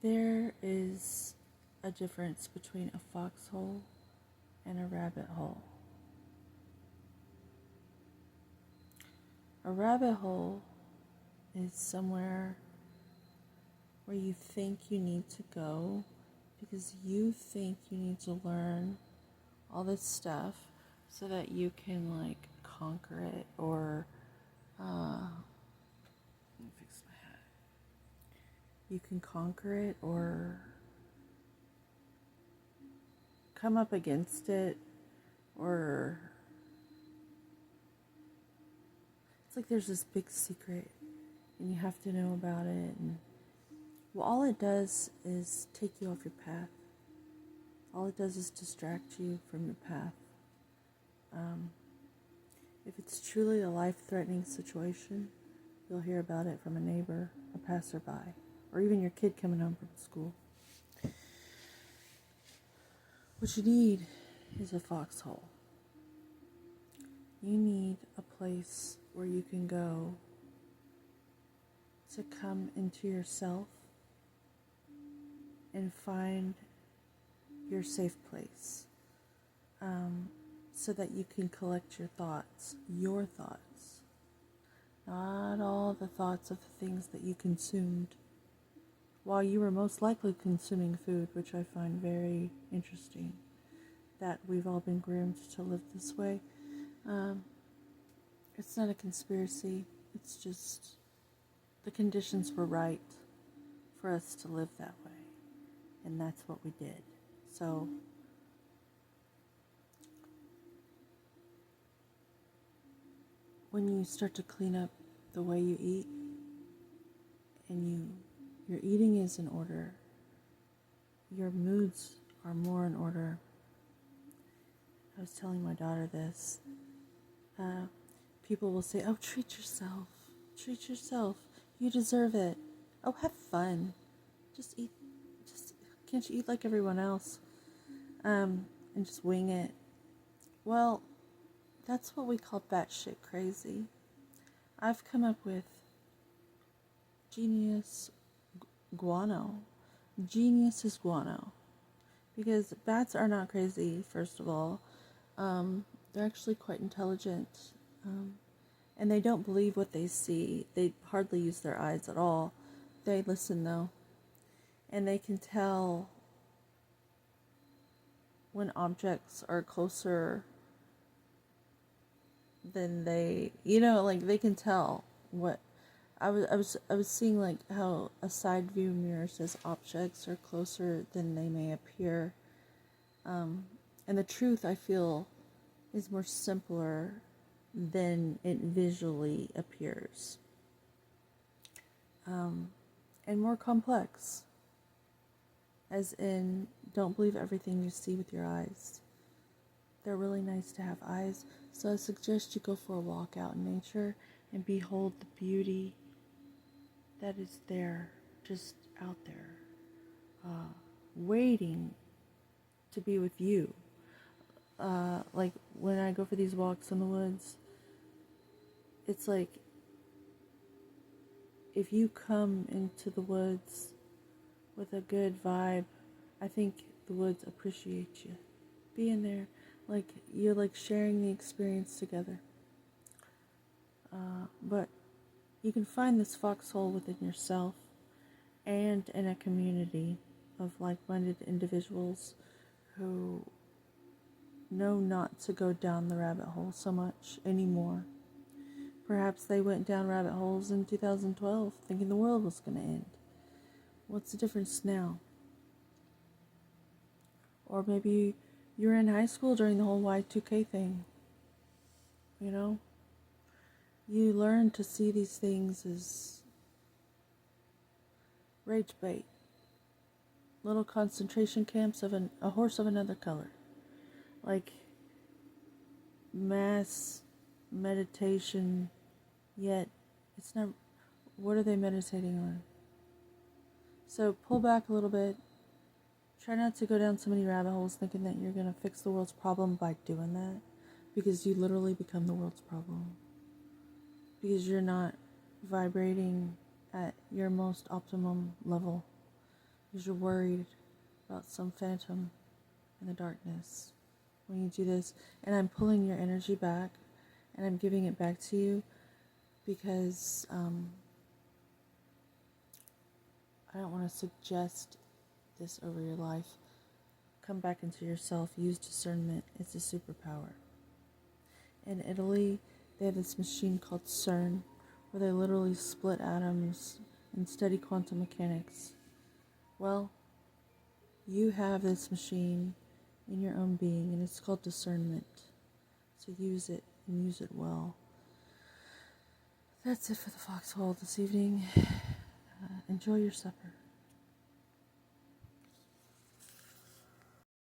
There is a difference between a foxhole and a rabbit hole. A rabbit hole is somewhere where you think you need to go because you think you need to learn all this stuff so that you can like conquer it or let me fix my hat. You can conquer it or come up against it, or it's like there's this big secret and you have to know about it, and well, all it does is take you off your path. All it does is distract you from your path. If it's truly a life-threatening situation, you'll hear about it from a neighbor, a passerby, or even your kid coming home from school. What you need is a foxhole. You need a place where you can go to come into yourself and find your safe place, so that you can collect your thoughts, not all the thoughts of the things that you consumed while you were most likely consuming food, which I find very interesting, that we've all been groomed to live this way. It's not a conspiracy, it's just the conditions were right for us to live that way, and that's what we did. So when you start to clean up the way you eat and your eating is in order, your moods are more in order. I was telling my daughter this. People will say, "Oh, treat yourself. Treat yourself. You deserve it. Oh, have fun. Just eat. Just can't you eat like everyone else?" And just wing it. Well, that's what we call batshit crazy. I've come up with genius guano. Genius is guano. Because bats are not crazy, first of all. They're actually quite intelligent. And they don't believe what they see. They hardly use their eyes at all. They listen, though. And they can tell when objects are closer than they, like they can tell what. I was seeing like how a side view mirror says objects are closer than they may appear. And the truth, I feel, is more simpler than it visually appears. And more complex. As in, don't believe everything you see with your eyes. They're really nice to have eyes, so I suggest you go for a walk out in nature and behold the beauty that is there, just out there, waiting to be with you. Like when I go for these walks in the woods, it's like if you come into the woods with a good vibe, I think the woods appreciate you. Being there, like you're like sharing the experience together. But you can find this foxhole within yourself and in a community of like-minded individuals who know not to go down the rabbit hole so much anymore. Perhaps they went down rabbit holes in 2012 thinking the world was going to end. What's the difference now? Or maybe you were in high school during the whole Y2K thing. You learn to see these things as rage bait. Little concentration camps of a horse of another color. Like mass meditation, yet it's not. What are they meditating on? So pull back a little bit. Try not to go down so many rabbit holes thinking that you're going to fix the world's problem by doing that, because you literally become the world's problem. Because you're not vibrating at your most optimum level. because you're worried about some phantom in the darkness. When you do this, and I'm pulling your energy back and I'm giving it back to you because I don't want to suggest this over your life. Come back into yourself. Use discernment. It's a superpower. In Italy, they have this machine called CERN, where they literally split atoms and study quantum mechanics. Well, you have this machine in your own being, and it's called discernment. So use it, and use it well. That's it for the Foxhole this evening. Enjoy your supper.